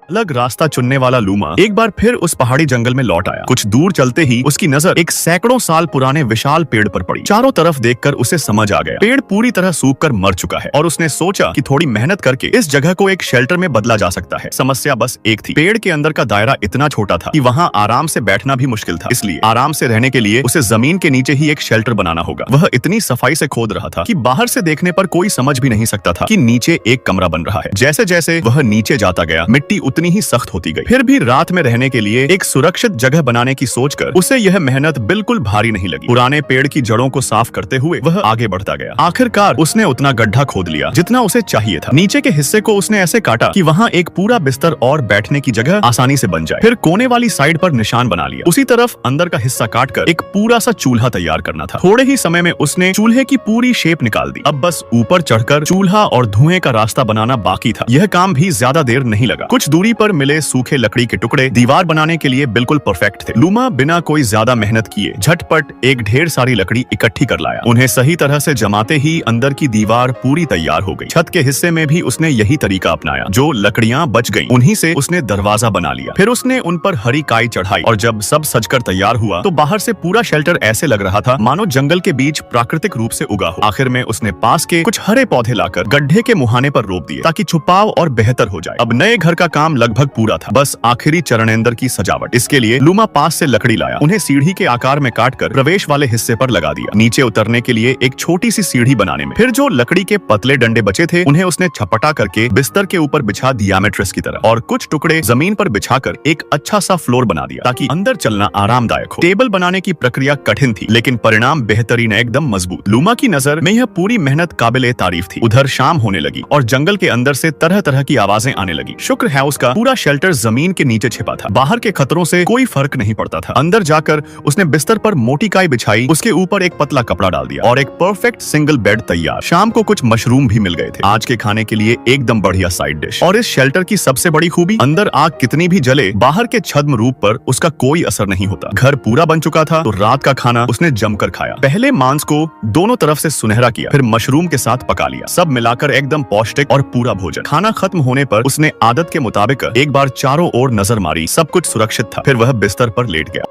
अलग रास्ता चुनने वाला लूमा एक बार फिर उस पहाड़ी जंगल में लौट आया। कुछ दूर चलते ही उसकी नजर एक सैकड़ों साल पुराने विशाल पेड़ पर पड़ी। चारों तरफ देखकर उसे समझ आ गया, पेड़ पूरी तरह सूखकर मर चुका है और उसने सोचा कि थोड़ी मेहनत करके इस जगह को एक शेल्टर में बदला जा सकता है। समस्या बस एक थी, पेड़ के अंदर का दायरा इतना छोटा था कि वहाँ आराम से बैठना भी मुश्किल था। इसलिए आराम से रहने के लिए उसे जमीन के नीचे ही एक शेल्टर बनाना होगा। वह इतनी सफाई से खोद रहा था कि बाहर से देखने पर कोई समझ भी नहीं सकता था कि नीचे एक कमरा बन रहा है। जैसे जैसे वह नीचे जाता गया, मिट्टी उतनी ही सख्त होती गई। फिर भी रात में रहने के लिए एक सुरक्षित जगह बनाने की सोचकर उसे यह मेहनत बिल्कुल भारी नहीं लगी। पुराने पेड़ की जड़ों को साफ करते हुए वह आगे बढ़ता गया। आखिरकार उसने उतना गड्ढा खोद लिया जितना उसे चाहिए था। नीचे के हिस्से को उसने ऐसे काटा कि वहाँ एक पूरा बिस्तर और बैठने की जगह आसानी से बन जाए। फिर कोने वाली साइड पर निशान बना लिया। उसी तरफ अंदर का हिस्सा काटकर एक पूरा सा चूल्हा तैयार करना था। थोड़े ही समय में उसने चूल्हे की पूरी शेप निकाल दी। अब बस ऊपर चढ़कर चूल्हा और धुएं का रास्ता बनाना बाकी था। यह काम भी ज्यादा देर नहीं लगा। कुछ दूरी पर मिले सूखे लकड़ी के टुकड़े दीवार बनाने के लिए बिल्कुल परफेक्ट थे। लूमा बिना कोई ज्यादा मेहनत किए झटपट एक ढेर सारी लकड़ी इकट्ठी कर लाया। उन्हें सही तरह से जमाते ही अंदर की दीवार पूरी तैयार हो गई। छत के हिस्से में भी उसने यही तरीका अपनाया। जो लकड़ियां बच गईं, उन्हीं से उसने दरवाजा बना लिया। फिर उसने उन पर हरी काई चढ़ाई और जब सब सजकर तैयार हुआ तो बाहर से पूरा शेल्टर ऐसे लग रहा था मानो जंगल के बीच प्राकृतिक रूप से उगा हो। आखिर में उसने पास के कुछ हरे पौधे लाकर गड्ढे के मुहाने पर रोप दिए ताकि छुपाव और बेहतर हो जाए। अब नए घर का काम लगभग पूरा था, बस आखिरी चरणेंद्र की सजावट। इसके लिए लूमा पास से लकड़ी लाया, उन्हें सीढ़ी के आकार में काटकर प्रवेश वाले हिस्से पर लगा दिया। नीचे उतरने के लिए एक छोटी सी सीढ़ी बनाने में फिर जो लकड़ी के पतले डंडे बचे थे उन्हें उसने छपटा करके बिस्तर के ऊपर बिछा दिया मैट्रेस की तरह, और कुछ टुकड़े जमीन पर बिछाकर एक अच्छा सा फ्लोर बना दिया ताकि अंदर चलना आरामदायक हो। टेबल बनाने की प्रक्रिया कठिन थी लेकिन परिणाम बेहतरीन, एकदम मजबूत। लूमा की नजर में यह पूरी मेहनत काबिले तारीफ थी। उधर शाम होने लगी और जंगल के अंदर से तरह तरह की आवाजें आने लगी। शुक्र है उसका पूरा शेल्टर जमीन के नीचे छिपा था। बाहर के खतरों से कोई फर्क नहीं पड़ता था। अंदर जाकर उसने बिस्तर पर मोटी काई बिछाई, उसके ऊपर एक पतला कपड़ा डाल दिया और एक परफेक्ट सिंगल बेड तैयार। शाम को कुछ मशरूम भी मिल गए थे, आज के खाने के लिए एकदम बढ़िया साइड डिश। और इस शेल्टर की सबसे बड़ी खूबी, अंदर आग कितनी भी जले बाहर के छद्म रूप पर उसका कोई असर नहीं होता। घर पूरा बन चुका था तो रात का खाना उसने जमकर खाया। पहले मांस को दोनों तरफ से सुनहरा किया, फिर मशरूम के साथ पका लिया। सब मिलाकर एकदम पौष्टिक और पूरा भोजन। खाना खत्म होने पर उसने आदत के मुताबिक एक बार चारों ओर नजर मारी। सब कुछ सुरक्षित था। फिर वह बिस्तर पर लेट गया।